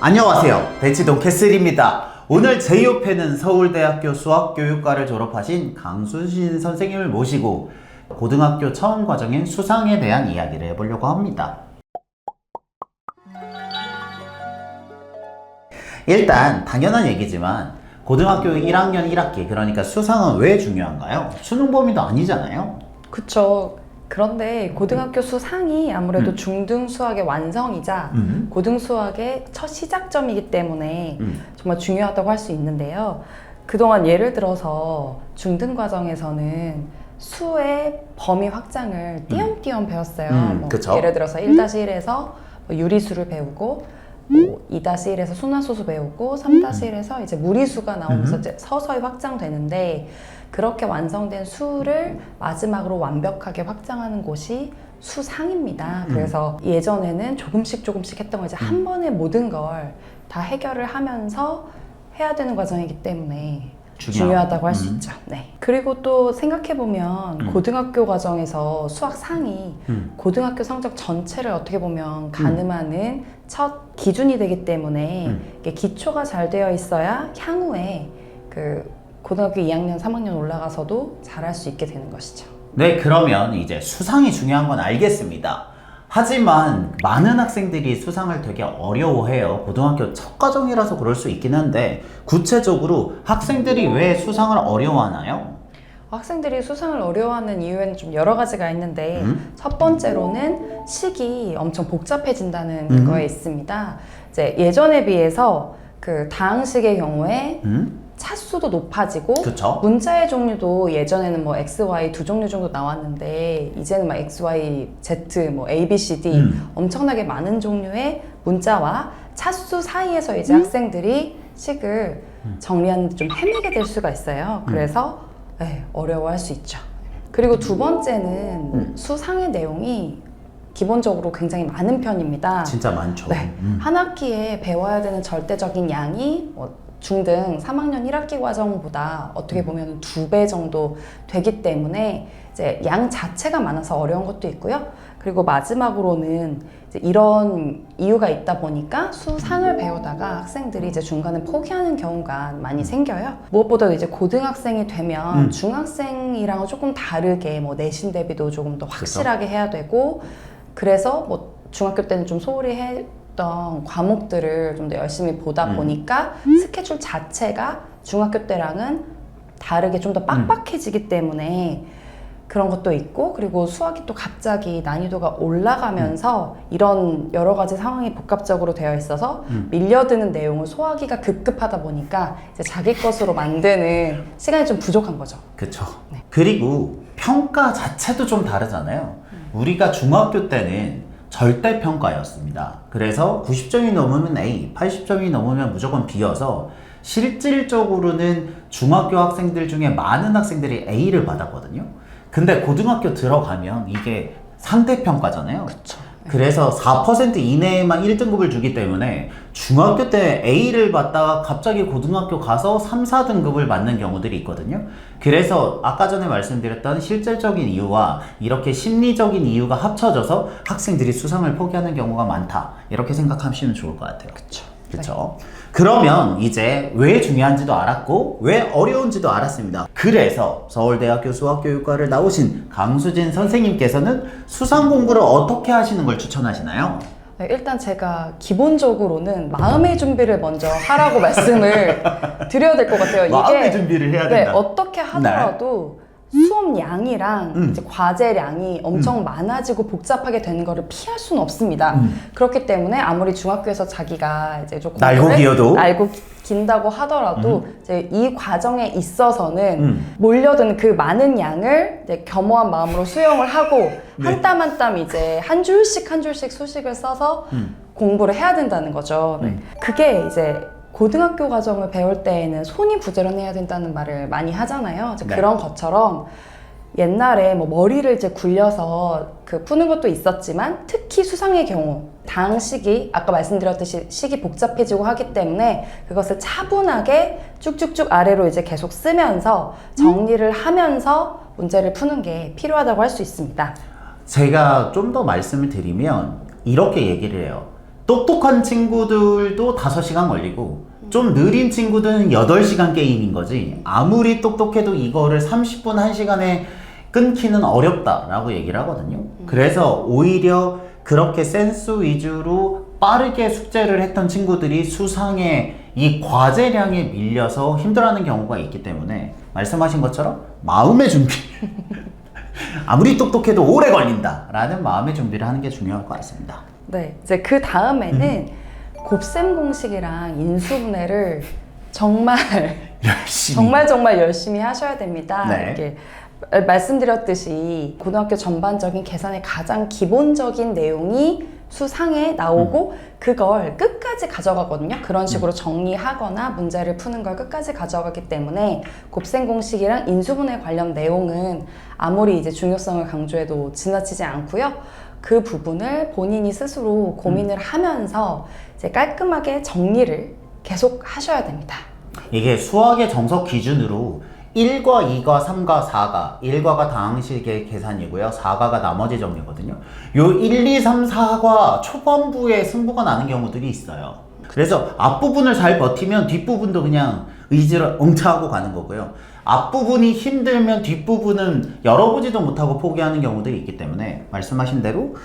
안녕하세요, 대치동 캐슬입니다. 오늘 제 옆에는 서울대학교 수학교육과를 졸업하신 강수진 선생님을 모시고 고등학교 처음 과정인 수상에 대한 이야기를 해보려고 합니다. 일단 당연한 얘기지만 고등학교 1학년 1학기, 그러니까 수상은 왜 중요한가요? 수능 범위도 아니잖아요. 그쵸. 그런데 고등학교 수상이 아무래도 중등 수학의 완성이자 고등 수학의 첫 시작점이기 때문에 정말 중요하다고 할 수 있는데요. 그동안 예를 들어서 중등 과정에서는 수의 범위 확장을 띄엄띄엄 배웠어요. 그쵸. 예를 들어서 1-1에서 유리수를 배우고 2-1에서 순환소수 배우고 3-1에서 이제 무리수가 나오면서 이제 서서히 확장되는데, 그렇게 완성된 수를 마지막으로 완벽하게 확장하는 곳이 수상입니다. 그래서 예전에는 조금씩 했던 거 이제 한 번에 모든 걸 다 해결을 하면서 해야 되는 과정이기 때문에 중요하다고 할 수 있죠. 네. 그리고 또 생각해보면 고등학교 과정에서 수학 상이 고등학교 성적 전체를 어떻게 보면 가늠하는 첫 기준이 되기 때문에 이게 기초가 잘 되어 있어야 향후에 그 고등학교 2학년, 3학년 올라가서도 잘할 수 있게 되는 것이죠. 네, 그러면 이제 수상이 중요한 건 알겠습니다. 하지만 많은 학생들이 수상을 되게 어려워해요. 고등학교 첫 과정이라서 그럴 수 있긴 한데, 구체적으로 학생들이 왜 수상을 어려워하나요? 학생들이 수상을 어려워하는 이유에는 좀 여러 가지가 있는데 첫 번째로는 식이 엄청 복잡해진다는 거에 있습니다. 이제 예전에 비해서 그 다항식의 경우에 차수도 높아지고, 그쵸? 문자의 종류도 예전에는 뭐 X, Y 두 종류 정도 나왔는데 이제는 막 X, Y, Z, 뭐 A, B, C, D 엄청나게 많은 종류의 문자와 차수 사이에서 이제 학생들이 식을 정리하는 데 좀 헤매게 될 수가 있어요. 그래서 네, 어려워할 수 있죠. 그리고 두 번째는 수상의 내용이 기본적으로 굉장히 많은 편입니다. 진짜 많죠. 네. 한 학기에 배워야 되는 절대적인 양이 중등 3학년 1학기 과정보다 어떻게 보면 2배 정도 되기 때문에 이제 양 자체가 많아서 어려운 것도 있고요. 그리고 마지막으로는 이제 이런 이유가 있다 보니까 수상을 배우다가 학생들이 이제 중간에 포기하는 경우가 많이 생겨요. 무엇보다도 이제 고등학생이 되면 중학생이랑은 조금 다르게 뭐 내신 대비도 조금 더 확실하게 해야 되고, 그래서 뭐 중학교 때는 좀 소홀히 했던 과목들을 좀 더 열심히 보다 보니까 스케줄 자체가 중학교 때랑은 다르게 좀 더 빡빡해지기 때문에 그런 것도 있고, 그리고 수학이 또 갑자기 난이도가 올라가면서 이런 여러 가지 상황이 복합적으로 되어 있어서 밀려드는 내용을 소화하기가 급급하다 보니까 이제 자기 것으로 만드는 시간이 좀 부족한 거죠. 그쵸. 네. 그리고 평가 자체도 좀 다르잖아요. 우리가 중학교 때는 절대평가였습니다. 그래서 90점이 넘으면 A, 80점이 넘으면 무조건 B여서 실질적으로는 중학교 학생들 중에 많은 학생들이 A를 받았거든요. 근데 고등학교 들어가면 이게 상대평가잖아요. 그쵸. 그래서 4% 이내에만 1등급을 주기 때문에 중학교 때 A를 받다가 갑자기 고등학교 가서 3, 4등급을 받는 경우들이 있거든요. 그래서 아까 전에 말씀드렸던 실질적인 이유와 이렇게 심리적인 이유가 합쳐져서 학생들이 수상을 포기하는 경우가 많다, 이렇게 생각하시면 좋을 것 같아요. 그쵸? 네. 그러면 이제 왜 중요한지도 알았고 왜 어려운지도 알았습니다. 그래서 서울대학교 수학교육과를 나오신 강수진 선생님께서는 수상 공부를 어떻게 하시는 걸 추천하시나요? 네, 일단 제가 기본적으로는 마음의 준비를 먼저 하라고 말씀을 드려야 될 것 같아요. 마음의 준비를 해야 된다. 네, 어떻게 하더라도 수업 양이랑 이제 과제량이 엄청 많아지고 복잡하게 되는 거를 피할 수는 없습니다. 그렇기 때문에 아무리 중학교에서 자기가 이제 조금 날고 긴다고 하더라도 이제 이 과정에 있어서는 몰려든 그 많은 양을 이제 겸허한 마음으로 수용을 하고 한 땀 한 땀 이제 한 줄씩 수식을 써서 공부를 해야 된다는 거죠. 네. 그게 이제 고등학교 과정을 배울 때에는 손이 부지런해야 된다는 말을 많이 하잖아요. 이제 그런 것처럼 옛날에 뭐 머리를 이제 굴려서 그 푸는 것도 있었지만, 특히 수상의 경우 다항식이 아까 말씀드렸듯이 식이 복잡해지고 하기 때문에 그것을 차분하게 쭉쭉쭉 아래로 이제 계속 쓰면서 정리를 하면서 문제를 푸는 게 필요하다고 할 수 있습니다. 제가 좀 더 말씀을 드리면 이렇게 얘기를 해요. 똑똑한 친구들도 5시간 걸리고 좀 느린 친구들은 8시간 게임인 거지. 아무리 똑똑해도 이거를 30분, 1시간에 끊기는 어렵다라고 얘기를 하거든요. 그래서 오히려 그렇게 센스 위주로 빠르게 숙제를 했던 친구들이 수상의 이 과제량에 밀려서 힘들어하는 경우가 있기 때문에 말씀하신 것처럼 마음의 준비 아무리 똑똑해도 오래 걸린다라는 마음의 준비를 하는 게 중요할 것 같습니다. 네, 이제 그 다음에는 곱셈 공식이랑 인수분해를 정말 열심히 정말 열심히 하셔야 됩니다. 네. 이렇게 말씀드렸듯이 고등학교 전반적인 계산의 가장 기본적인 내용이 수상에 나오고 그걸 끝까지 가져가거든요. 그런 식으로 정리하거나 문제를 푸는 걸 끝까지 가져가기 때문에 곱셈 공식이랑 인수분해 관련 내용은 아무리 이제 중요성을 강조해도 지나치지 않고요. 그 부분을 본인이 스스로 고민을 하면서 이제 깔끔하게 정리를 계속 하셔야 됩니다. 이게 수학의 정석 기준으로 1과 2과 3과 4가 1과가 다항식의 계산이고요. 4과가 나머지 정리거든요. 요 1, 2, 3, 4과 초반부에 승부가 나는 경우들이 있어요. 그래서 앞부분을 잘 버티면 뒷부분도 그냥 의지를 엉차하고 가는 거고요. 앞부분이 힘들면 뒷부분은 열어보지도 못하고 포기하는 경우들이 있기 때문에 말씀하신 대로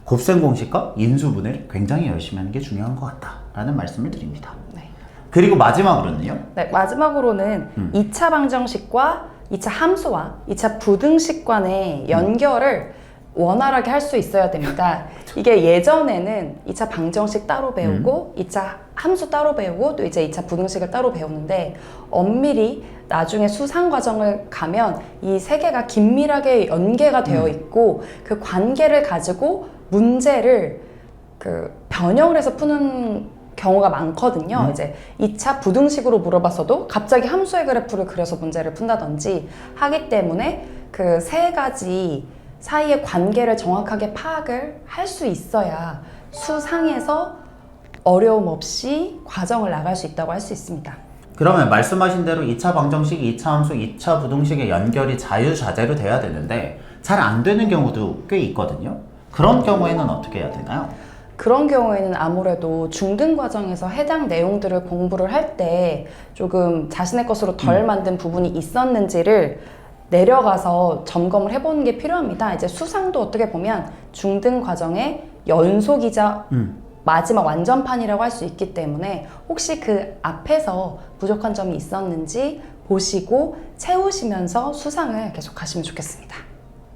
곱셈 공식과 인수분해를 굉장히 열심히 하는 게 중요한 것 같다라는 말씀을 드립니다. 네. 그리고 마지막으로는요. 네, 마지막으로는 2차 방정식과 2차 함수와 2차 부등식 간의 연결을 원활하게 할 수 있어야 됩니다. 이게 예전에는 2차 방정식 따로 배우고 2차 함수 따로 배우고 또 이제 2차 부등식을 따로 배우는데 엄밀히 나중에 수상 과정을 가면 이 세 개가 긴밀하게 연계가 되어 있고 그 관계를 가지고 문제를 그 변형을 해서 푸는 경우가 많거든요. 이제 2차 부등식으로 물어봤어도 갑자기 함수의 그래프를 그려서 문제를 푼다든지 하기 때문에 그 세 가지 사이의 관계를 정확하게 파악을 할 수 있어야 수상에서 어려움 없이 과정을 나갈 수 있다고 할 수 있습니다. 그러면 말씀하신 대로 2차 방정식, 2차 함수, 2차 부등식의 연결이 자유자재로 돼야 되는데 잘 안 되는 경우도 꽤 있거든요. 그런 경우에는 어떻게 해야 되나요? 그런 경우에는 아무래도 중등 과정에서 해당 내용들을 공부를 할 때 조금 자신의 것으로 덜 만든 부분이 있었는지를 내려가서 점검을 해보는 게 필요합니다. 이제 수상도 어떻게 보면 중등 과정의 연속이자 마지막 완전판이라고 할 수 있기 때문에 혹시 그 앞에서 부족한 점이 있었는지 보시고 채우시면서 수상을 계속 하시면 좋겠습니다.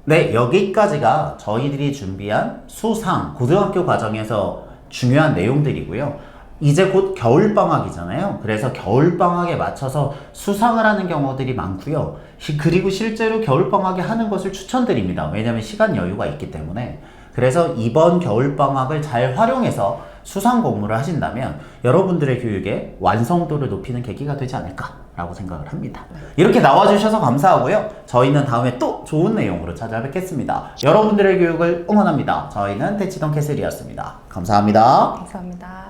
네, 여기까지가 저희들이 준비한 수상, 고등학교 과정에서 중요한 내용들이고요. 이제 곧 겨울방학이잖아요. 그래서 겨울방학에 맞춰서 수상을 하는 경우들이 많고요. 그리고 실제로 겨울방학에 하는 것을 추천드립니다. 왜냐하면 시간 여유가 있기 때문에. 그래서 이번 겨울방학을 잘 활용해서 수상 공부를 하신다면 여러분들의 교육의 완성도를 높이는 계기가 되지 않을까라고 생각을 합니다. 이렇게 나와주셔서 감사하고요. 저희는 다음에 또 좋은 내용으로 찾아뵙겠습니다. 여러분들의 교육을 응원합니다. 저희는 대치동 캐슬이었습니다. 감사합니다. 감사합니다.